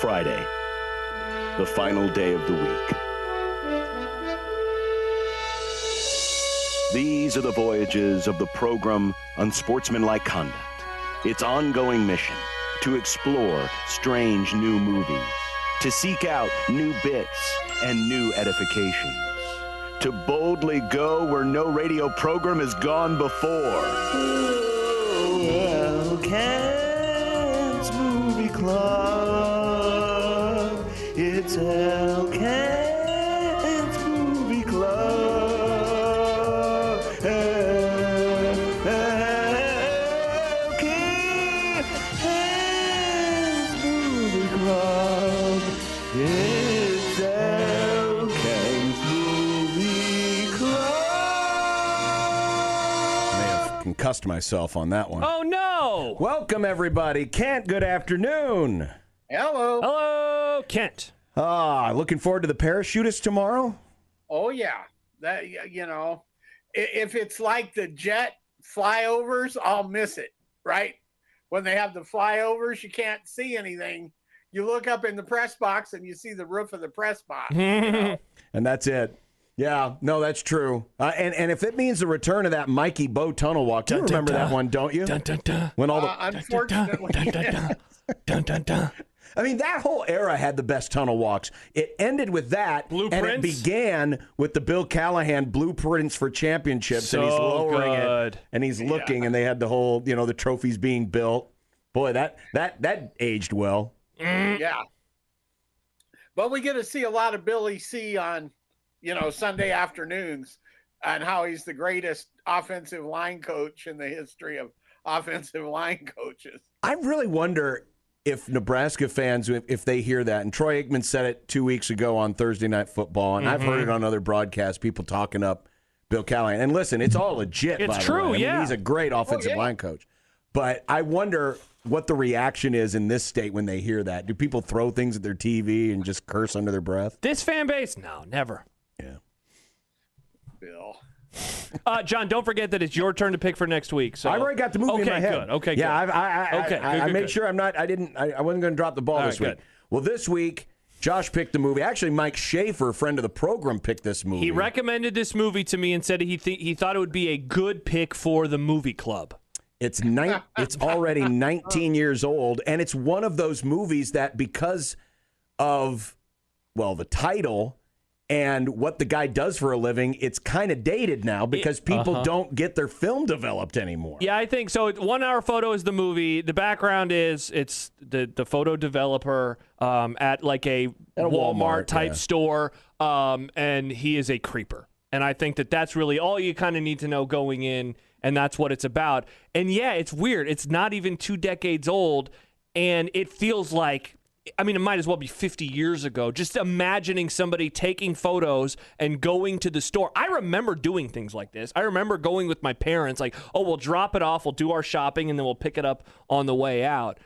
Friday, the final day of the week. These are the voyages of the program Unsportsmanlike Conduct. Its ongoing mission: to explore strange new movies, to seek out new bits and new edifications, to boldly go where no radio program has gone before. Elkins Movie Club. It's Elkins Movie Club. Elkins Movie Club. It's Elkins Movie Club. May have concussed myself on that one. Oh, no! Welcome, everybody. Kent, good afternoon. Hello. Hello, Kent. Looking forward to the parachutist tomorrow? Oh yeah, that if it's like the jet flyovers, I'll miss it. Right when they have the flyovers, you can't see anything. You look up in the press box and you see the roof of the press box. And that's it. Yeah, no, that's true. And if it means the return of that Mikey Bow tunnel walk, you remember that one, don't you? When all the Unfortunately, I mean, that whole era had the best tunnel walks. It ended with that, and it began with the Bill Callahan Blueprints for Championships, and he's lowering it, and he's looking, and they had the whole, the trophies being built. Boy, that aged well. Yeah. But we get to see a lot of Billy C on, Sunday afternoons, and how he's the greatest offensive line coach in the history of offensive line coaches. I really wonder if Nebraska fans, if they hear that, and Troy Aikman said it 2 weeks ago on Thursday Night Football, and I've heard it on other broadcasts, people talking up Bill Callahan. And listen, it's all legit, by the way. It's true, yeah. He's a great offensive line coach. But I wonder what the reaction is in this state when they hear that. Do people throw things at their TV and just curse under their breath? This fan base? No, never. Yeah. Bill. John, don't forget that it's your turn to pick for next week. So I already got the movie in my head. Good. Okay, yeah, good. I made sure I wasn't going to drop the ball this week. Good. Well, this week, Josh picked the movie. Actually, Mike Schaefer, friend of the program, picked this movie. He recommended this movie to me and said he thought it would be a good pick for the movie club. It's already 19 years old, and it's one of those movies that because of, the title and what the guy does for a living, it's kind of dated now because people don't get their film developed anymore. Yeah, I think so. 1 hour photo is the movie. The background is it's the photo developer at like a Walmart type store, and he is a creeper. And I think that's really all you kind of need to know going in, and that's what it's about. And yeah, it's weird. It's not even 2 decades old, and it feels like, it might as well be 50 years ago. Just imagining somebody taking photos and going to the store. I remember doing things like this. I remember going with my parents, like, we'll drop it off, we'll do our shopping, and then we'll pick it up on the way out.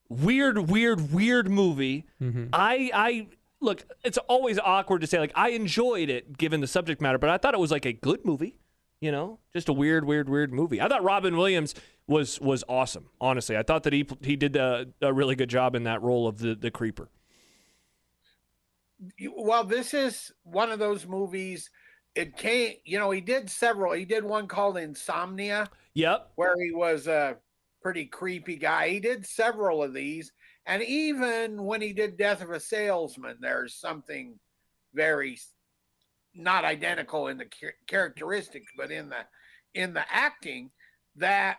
Weird movie. Mm-hmm. I look, it's always awkward to say, like, I enjoyed it given the subject matter, but I thought it was like a good movie. Just a weird movie. I thought Robin Williams was awesome, honestly. I thought that he did a really good job in that role of the creeper. Well, this is one of those movies. It came, he did several. He did one called Insomnia. Yep. Where he was a pretty creepy guy. He did several of these. And even when he did Death of a Salesman, there's something very not identical in the characteristics, but in the acting, that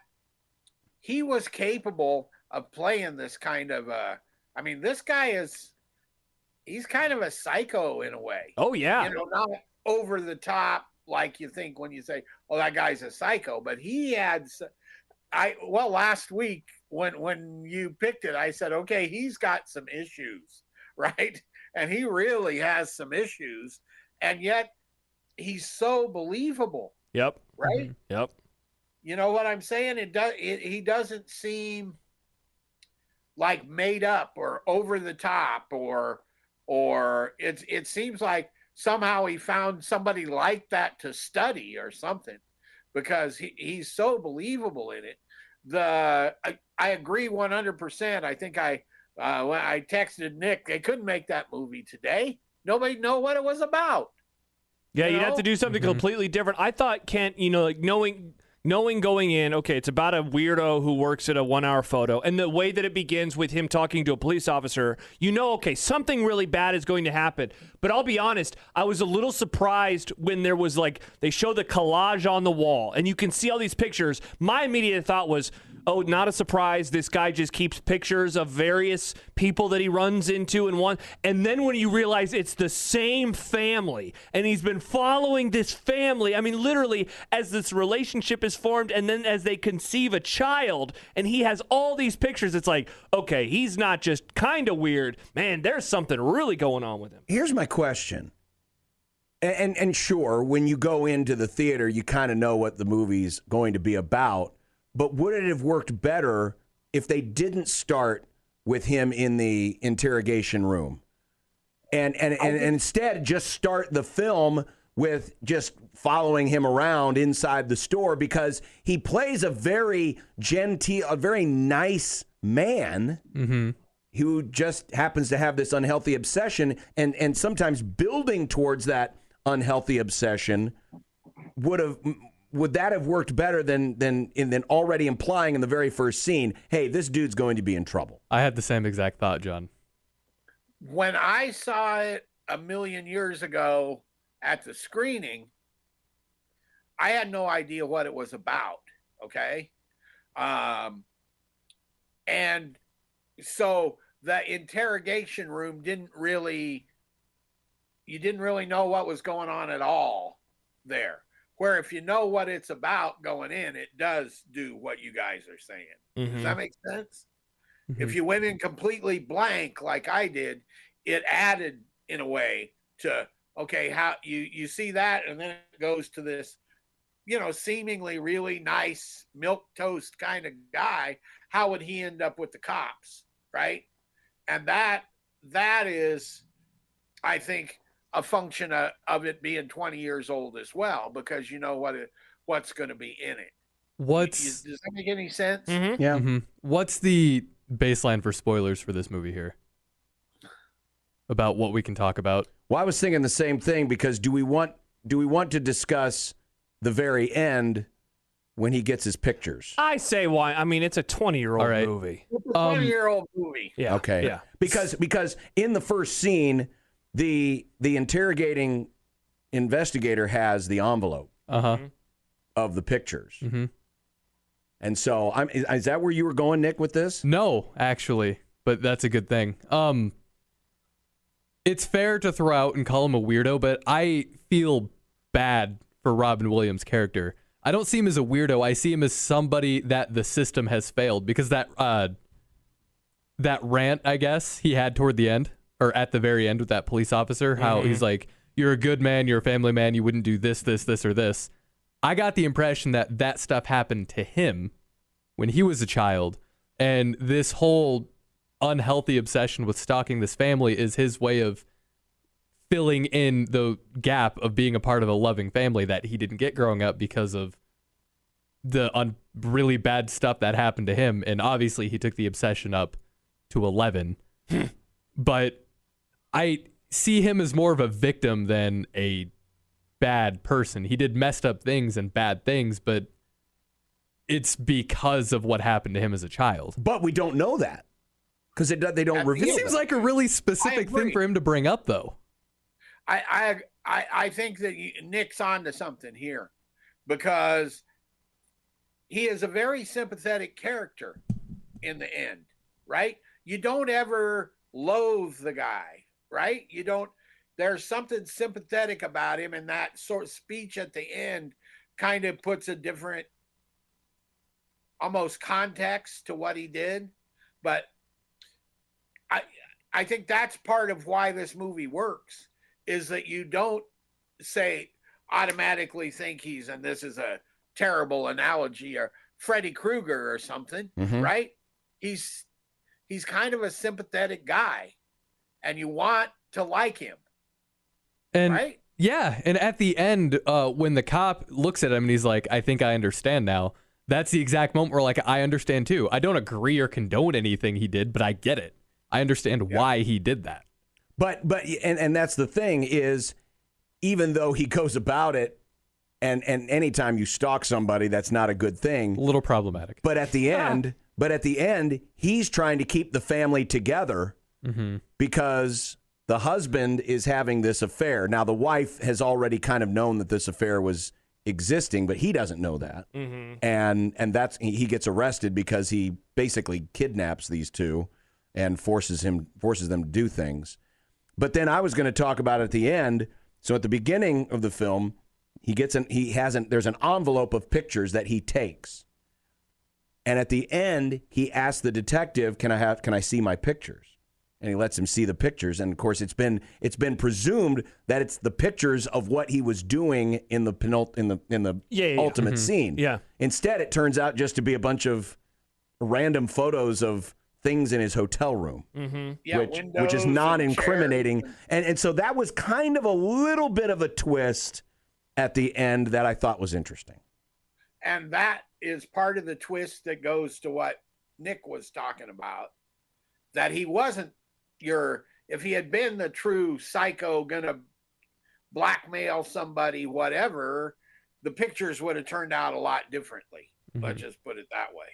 he was capable of playing this kind of this guy he's kind of a psycho in a way. Oh yeah. Not over the top like you think when you say, that guy's a psycho, but he had last week when you picked it, I said, okay, he's got some issues, right? And he really has some issues. And yet he's so believable. Yep. Right? Mm-hmm. Yep. You know what I'm saying? He doesn't seem like made up or over the top or it seems like somehow he found somebody like that to study or something, because he's so believable in it. I agree 100%. I think I when I texted Nick, they couldn't make that movie today. Nobody know what it was about. Yeah, you'd have to do something completely different. I thought Kent, like knowing going in, okay, it's about a weirdo who works at a 1 hour photo, and the way that it begins with him talking to a police officer, okay, something really bad is going to happen. But I'll be honest, I was a little surprised when there was they show the collage on the wall, and you can see all these pictures. My immediate thought was, oh, not a surprise. This guy just keeps pictures of various people that he runs into and then when you realize it's the same family and he's been following this family, I mean, literally as this relationship is formed and then as they conceive a child and he has all these pictures, it's like, okay, he's not just kind of weird. Man, there's something really going on with him. Here's my question. And sure, when you go into the theater, you kind of know what the movie's going to be about. But would it have worked better if they didn't start with him in the interrogation room and instead just start the film with just following him around inside the store, because he plays a very genteel, a very nice man who just happens to have this unhealthy obsession, and sometimes building towards that unhealthy obsession would that have worked better than already implying in the very first scene, hey, this dude's going to be in trouble? I had the same exact thought, John. When I saw it a million years ago at the screening, I had no idea what it was about, okay? And so the interrogation room you didn't really know what was going on at all there. Where if you know what it's about going in, it does do what you guys are saying. Does that make sense? If you went in completely blank like I did, it added in a way to, okay, how you see that, and then it goes to this, seemingly really nice milquetoast kind of guy. How would he end up with the cops, right? And that is, I think, a function of it being 20 years old as well, because you know what's going to be in it. Does that make any sense? Yeah. What's the baseline for spoilers for this movie here? About what we can talk about? Well, I was thinking the same thing, because do we want to discuss the very end when he gets his pictures? I say why. I mean, it's a 20-year-old movie. It's a 20-year-old movie. Yeah. Okay. Yeah. Because in the first scene, the interrogating investigator has the envelope of the pictures. And so, is that where you were going, Nick, with this? No, actually, but that's a good thing. It's fair to throw out and call him a weirdo, but I feel bad for Robin Williams' character. I don't see him as a weirdo. I see him as somebody that the system has failed, because that rant, I guess, he had toward the end, or at the very end with that police officer, how he's like, you're a good man, you're a family man, you wouldn't do this, this, this, or this. I got the impression that stuff happened to him when he was a child, and this whole unhealthy obsession with stalking this family is his way of filling in the gap of being a part of a loving family that he didn't get growing up because of the really bad stuff that happened to him. And obviously he took the obsession up to 11. But I see him as more of a victim than a bad person. He did messed up things and bad things, but it's because of what happened to him as a child. But we don't know that, because they don't reveal it. It seems like a really specific thing for him to bring up, though. I think that Nick's on to something here, because he is a very sympathetic character in the end, right? You don't ever loathe the guy, right? You don't. There's something sympathetic about him, and that sort of speech at the end kind of puts a different, almost context to what he did. But I think that's part of why this movie works, is that you don't automatically think he's, and this is a terrible analogy, or Freddy Krueger or something, right? He's kind of a sympathetic guy, and you want to like him. And right? Yeah, and at the end, when the cop looks at him and he's like, I think I understand now, that's the exact moment where, like, I understand too. I don't agree or condone anything he did, but I get it. I understand why he did that. But that's the thing is, even though he goes about it, and anytime you stalk somebody, that's not a good thing. A little problematic. But at the end, he's trying to keep the family together because the husband is having this affair. Now, the wife has already kind of known that this affair was existing, but he doesn't know that. And that's he gets arrested because he basically kidnaps these two and forces them to do things. But then I was going to talk about at the end. So at the beginning of the film, there's an envelope of pictures that he takes. And at the end, he asks the detective, "Can I see my pictures?" And he lets him see the pictures. And of course, it's been presumed that it's the pictures of what he was doing in the ultimate scene. Yeah. Instead, it turns out just to be a bunch of random photos of things in his hotel room, which is non-incriminating. And so that was kind of a little bit of a twist at the end that I thought was interesting. And that is part of the twist that goes to what Nick was talking about, that he wasn't if he had been the true psycho gonna blackmail somebody, whatever, the pictures would have turned out a lot differently. Let's just put it that way.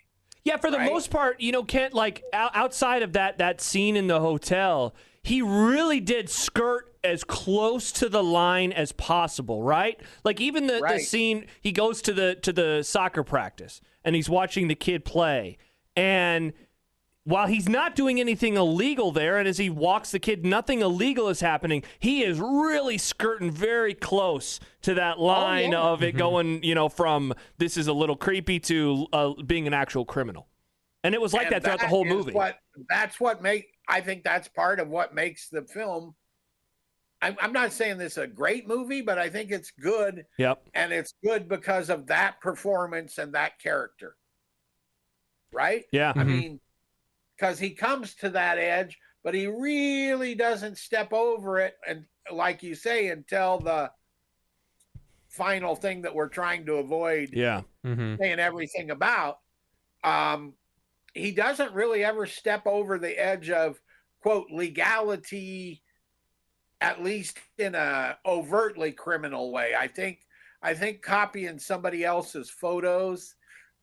Yeah, for the most part, Kent, like outside of that scene in the hotel, he really did skirt as close to the line as possible, right? Like even the scene, he goes to the soccer practice and he's watching the kid play, and while he's not doing anything illegal there, and as he walks the kid, nothing illegal is happening, he is really skirting very close to that line of it going, from this is a little creepy to being an actual criminal. And it was like that throughout the whole movie. I think that's part of what makes the film. I'm not saying this is a great movie, but I think it's good. Yep. And it's good because of that performance and that character. Right? Yeah. I mean, because he comes to that edge, but he really doesn't step over it, and like you say, until the final thing that we're trying to avoid saying everything about. He doesn't really ever step over the edge of, quote, legality, at least in a overtly criminal way. I think copying somebody else's photos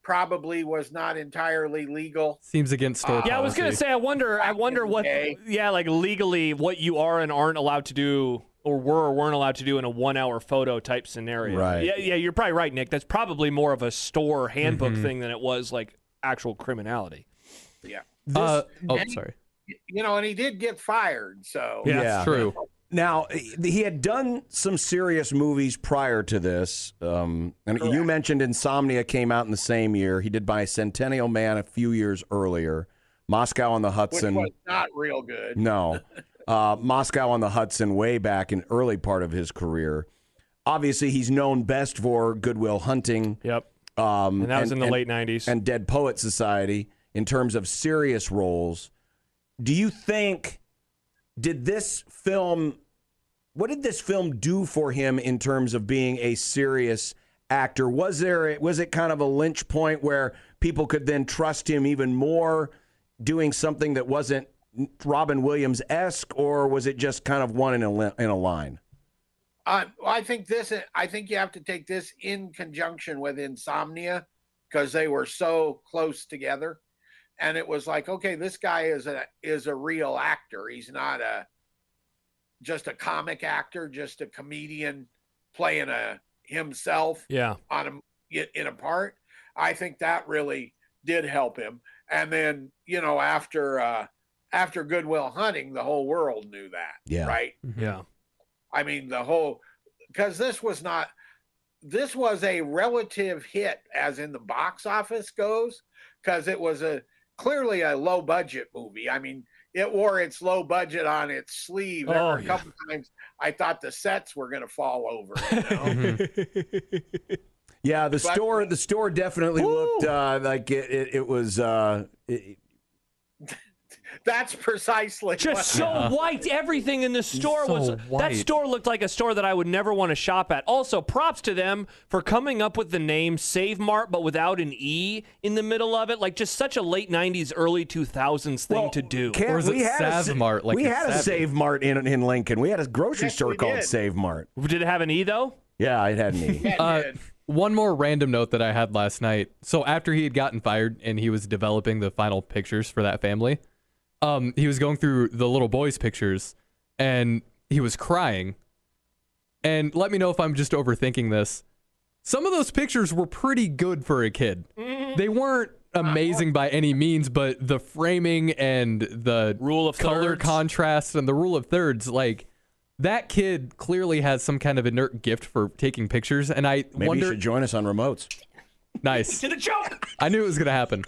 probably was not entirely legal. Seems against store policy. Yeah, I was gonna say, I wonder what, like legally what you are and aren't allowed to do, or were or weren't allowed to do in a 1 hour photo type scenario. Right. Yeah, you're probably right, Nick. That's probably more of a store handbook thing than it was like actual criminality. Yeah. Sorry. And he did get fired, so Yeah, That's true. Now, he had done some serious movies prior to this. And you mentioned Insomnia came out in the same year. He did Bicentennial Man a few years earlier. Moscow on the Hudson. Which was not real good. No. Moscow on the Hudson way back in early part of his career. Obviously, he's known best for Good Will Hunting. Yep. And that was in the late 90s. And Dead Poet Society in terms of serious roles. Do you think, what did this film do for him in terms of being a serious actor? Was it kind of a lynch point where people could then trust him even more doing something that wasn't Robin Williams-esque, or was it just kind of one in a line? I think you have to take this in conjunction with Insomnia, because they were so close together. And it was like, okay, this guy is a real actor. He's not just a comic actor, just a comedian playing himself in a part. I think that really did help him. And then, after Good Will Hunting, the whole world knew that. Yeah. Right. Yeah. I mean, because this was a relative hit as in the box office goes, because it was clearly a low budget movie. I mean, it wore its low budget on its sleeve. There were a couple times I thought the sets were going to fall over. Yeah, the store definitely looked like it was. That's precisely Just so white. Everything in the store So was that white. store looked like a store that I would never want to shop at. Also, props to them for coming up with the name Save Mart, but without an E in the middle of it. Like just such a late '90s, early 2000s thing to do. Or is it Sav Mart, like we it's had a Savvy? Save Mart in Lincoln. We had a grocery Yes, store we called did. Save Mart. Did it have an E though? Yeah, it had an E. One more random note that I had last night. So after he had gotten fired and he was developing the final pictures for that family, he was going through the little boy's pictures and he was crying. And let me know if I'm just overthinking this. Some of those pictures were pretty good for a kid. They weren't amazing by any means, but the framing and the Rule of color thirds. contrast and the rule of thirds, like that kid clearly has some kind of inert gift for taking pictures. And I Maybe wonder. you should join us on remotes. Nice. Did a joke. I knew it was going to happen.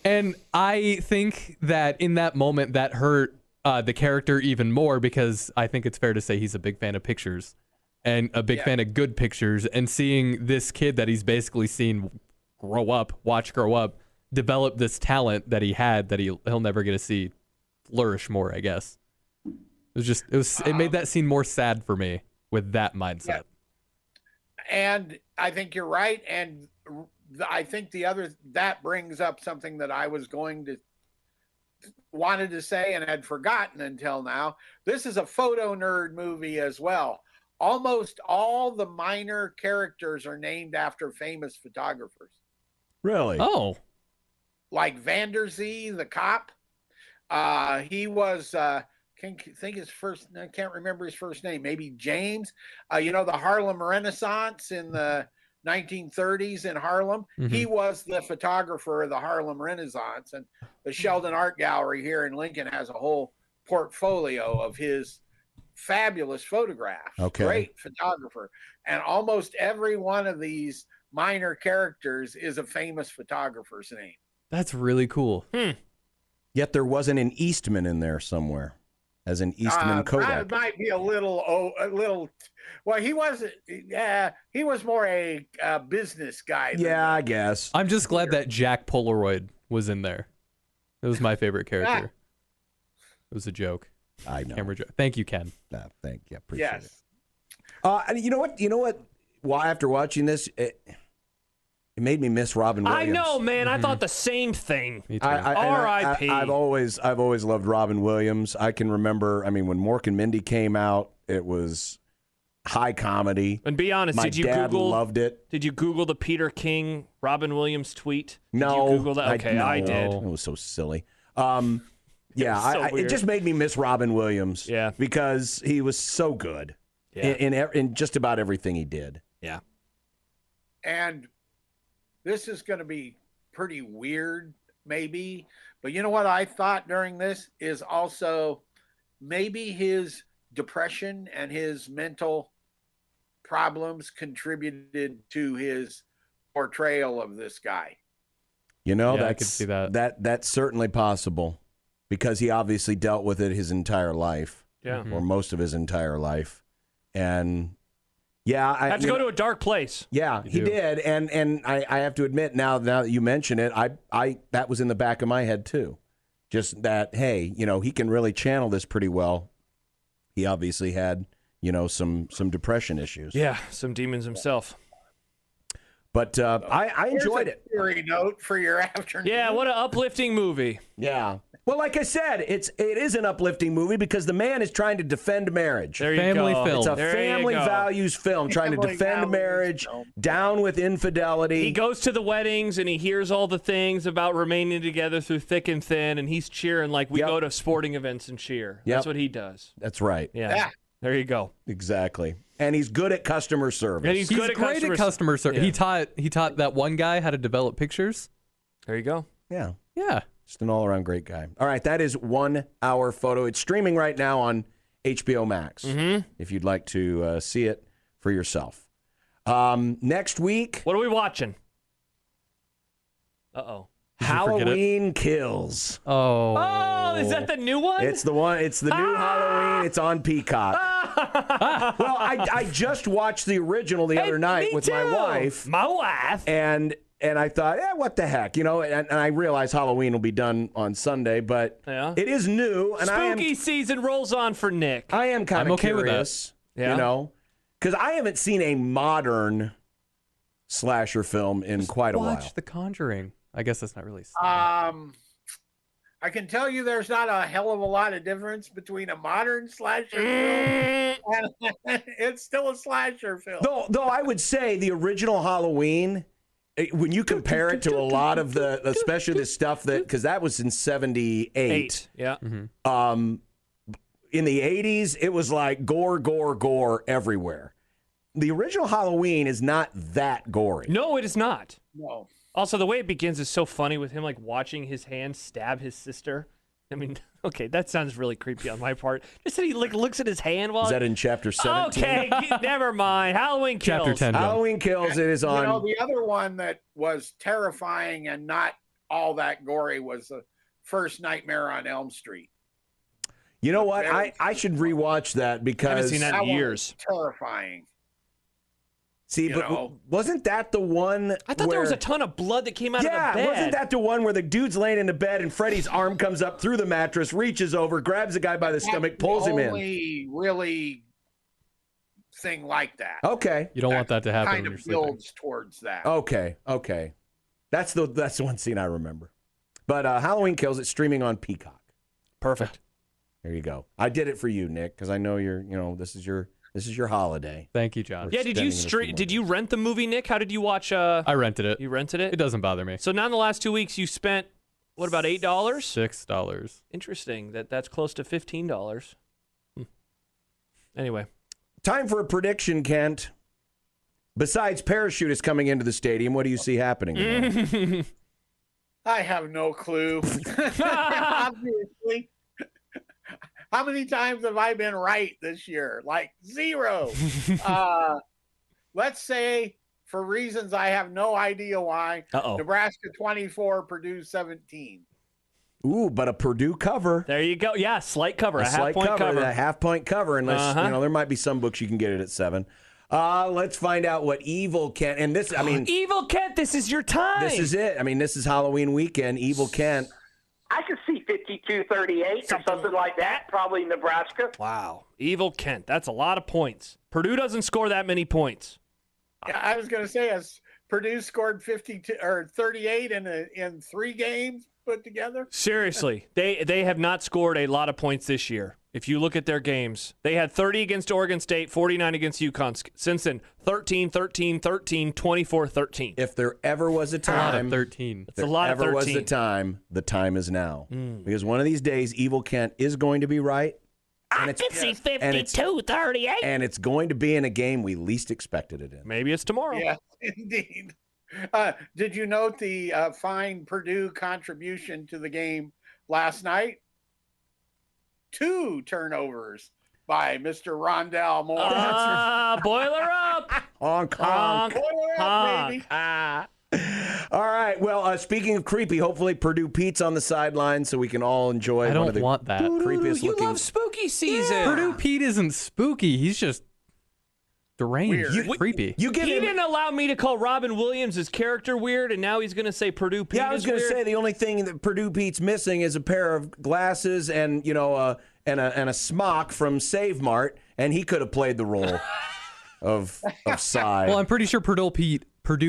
And I think that in that moment that hurt the character even more because I think it's fair to say he's a big fan of pictures and a big fan of good pictures. And seeing this kid that he's basically seen watch grow up, develop this talent that he had that he'll never get to see flourish more, I guess. It made that scene more sad for me with that mindset. And I think you're right. And I think that brings up something that I was wanted to say and had forgotten until now. This is a photo nerd movie as well. Almost all the minor characters are named after famous photographers. Really? Oh. Like Vander Zee, the cop. He was I can't remember his first name. Maybe James. The Harlem Renaissance in the 1930s in Harlem. Mm-hmm. He was the photographer of the Harlem Renaissance, and the Sheldon Art Gallery here in Lincoln has a whole portfolio of his fabulous photographs. Okay. Great photographer. And almost every one of these minor characters is a famous photographer's name. That's really cool. Yet there wasn't an Eastman in there somewhere, as an Eastman Kodak. That might be a little. Well, he wasn't. Yeah, he was more a business guy. Yeah, I guess. I'm just glad that Jack Polaroid was in there. It was my favorite character. It was a joke. I know. Camera joke. Thank you, Ken. Thank you. Appreciate it. Yes. And you know what? Well, after watching this, it made me miss Robin Williams. I know, man. I thought the same thing. Me too. R.I.P. I've always loved Robin Williams. I can remember. I mean, when Mork and Mindy came out, it was high comedy. And be honest, My did you dad Google? loved it. Did you Google the Peter King Robin Williams tweet? No, Did you Google that? Okay, I did. It was so silly. Yeah, so it just made me miss Robin Williams. Yeah. Because he was so good in just about everything he did. Yeah. And this is going to be pretty weird, maybe. But you know what I thought during this is also maybe his depression and his mental problems contributed to his portrayal of this guy. You know, Yeah, I could see that. That's certainly possible because he obviously dealt with it his entire life. Yeah. Or most of his entire life. And yeah, I Had to go to a dark place. Yeah, he do. did, and I have to admit now that you mention it, I that was in the back of my head too. Just that, hey, he can really channel this pretty well. He obviously had, some depression issues. Yeah, some demons himself. But I enjoyed it. Cheery note for your afternoon. Yeah, what an uplifting movie. Yeah. Well, like I said, it is an uplifting movie because the man is trying to defend marriage. There you Family go. film. It's a There you family go. values film trying to Family defend values marriage, film. down with infidelity. He goes to the weddings and he hears all the things about remaining together through thick and thin, and he's cheering like we Yep. go to sporting events and cheer. Yep. That's what he does. That's right. Yeah. Yeah. There you go. Exactly. And he's good at customer service. And he's He's good at great at customer service. Yeah. He taught that one guy how to develop pictures. There you go. Yeah. Yeah. Just an all-around great guy. All right, that is 1 Hour Photo. It's streaming right now on HBO Max, if you'd like to see it for yourself. Next week, What are we watching? Uh-oh. Did you forget it? Halloween Kills. Oh. Oh, is that the new one? It's the one. It's the new Halloween. It's on Peacock. Well, I just watched the original the other night me with too. my wife, My wife. and And I thought, what the heck, and I realize Halloween will be done on Sunday, but it is new. And Spooky season rolls on for Nick. I am kind of okay curious, with that. because I haven't seen a modern slasher film in quite a while. Watch The Conjuring. I guess that's not really. I can tell you there's not a hell of a lot of difference between a modern slasher film and it's still a slasher film. Though I would say the original Halloween, when you compare it to a lot of especially the stuff because that was in 78. Yeah. In the 80s, it was like gore everywhere. The original Halloween is not that gory. No, it is not. No. Also, the way it begins is so funny with him like watching his hand stab his sister. I mean, okay, that sounds really creepy on my part. Just that he looks at his hand while. Is that in chapter 17? Okay, never mind. Halloween Kills. Chapter 10. Halloween Kills. It is on. The other one that was terrifying and not all that gory was the first Nightmare on Elm Street. You know what? I should rewatch that because I haven't seen that in years. Terrifying. See, wasn't that the one? I thought there was a ton of blood that came out of the bed. Yeah, wasn't that the one where the dude's laying in the bed and Freddy's arm comes up through the mattress, reaches over, grabs the guy by the stomach, pulls him in? Only really thing like that. Okay, you don't want that to happen kind when of you're builds sleeping. towards that. Okay, that's the one scene I remember. But Halloween Kills, it's streaming on Peacock. Perfect. There you go. I did it for you, Nick, because I know this is your holiday. Thank you, John. Yeah, did you rent the movie, Nick? How did you watch? I rented it. You rented it? It doesn't bother me. So now in the last 2 weeks, you spent, what, about $8? $6. Interesting. That's close to $15. Anyway. Time for a prediction, Kent. Besides parachute is coming into the stadium, what do you see happening tomorrow? I have no clue. Obviously. How many times have I been right this year? Like 0. Let's say, for reasons I have no idea why, Nebraska 24, Purdue 17. Ooh, but a Purdue cover. There you go. Yeah, slight cover. A slight half-point cover. A half-point cover, unless, there might be some books you can get it at 7. Let's find out what Evil Kent, and this, Evil Kent, this is your time. This is it. This is Halloween weekend. Evil Kent. I could see 52-38 or something like that, probably Nebraska. Wow. Evil Kent. That's a lot of points. Purdue doesn't score that many points. Yeah, I was going to say, as Purdue scored 52 or 38 in 3 games put together. Seriously, they have not scored a lot of points this year. If you look at their games, they had 30 against Oregon State, 49 against UConn. Since then, 13, 13, 13, 24, 13. If there ever was a time, a lot of 13. It's a lot of 13. Was the time is now. Because one of these days, Evil Kent is going to be right. I can see 52-38. And it's going to be in a game we least expected it in. Maybe it's tomorrow. Yeah, indeed. Did you note the fine Purdue contribution to the game last night? 2 turnovers by Mr. Rondell Moore. Boiler up. Honk, honk. Boiler up, baby. All right. Well, speaking of creepy, hopefully Purdue Pete's on the sideline so we can all enjoy I one of the don't want that. creepiest You looking. love spooky season. Yeah. Purdue Pete isn't spooky. He's just deranged. Creepy. He didn't allow me to call Robin Williams' character weird, and now he's going to say Purdue Pete. Yeah, I was going to say the only thing that Purdue Pete's missing is a pair of glasses and and a smock from Save Mart, and he could have played the role of Cy. Well, I'm pretty sure Purdue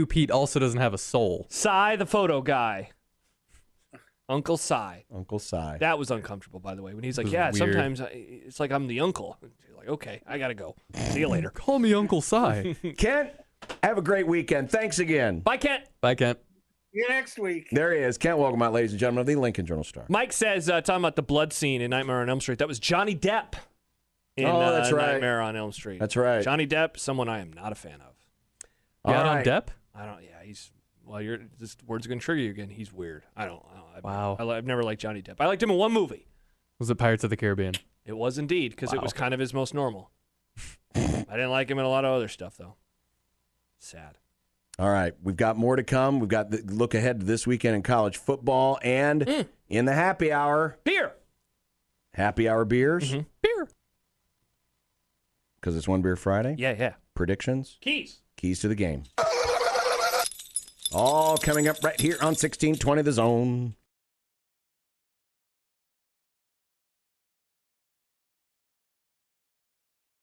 Pete also doesn't have a soul. Cy, the photo guy. Uncle Cy. Uncle Cy. That was uncomfortable, by the way, when he's like, weird. sometimes it's like I'm the uncle. You're like, okay, I got to go. See you later. Call me Uncle Cy. Kent, have a great weekend. Thanks again. Bye, Kent. Bye, Kent. See you next week. There he is. Kent Wolgamott, ladies and gentlemen, of the Lincoln Journal-Star. Mike says, talking about the blood scene in Nightmare on Elm Street, that was Johnny Depp in that's right. Nightmare on Elm Street. That's right. Johnny Depp, someone I am not a fan of. You got on Depp? This word's going to trigger you again. He's weird. Wow. I've never liked Johnny Depp. I liked him in one movie. Was it Pirates of the Caribbean? It was indeed, because it was kind of his most normal. I didn't like him in a lot of other stuff, though. Sad. All right. We've got more to come. We've got the look ahead to this weekend in college football and in the happy hour. Beer. Happy hour beers. Mm-hmm. Beer. Because it's One Beer Friday. Yeah. Predictions. Keys to the game. All coming up right here on 1620 The Zone.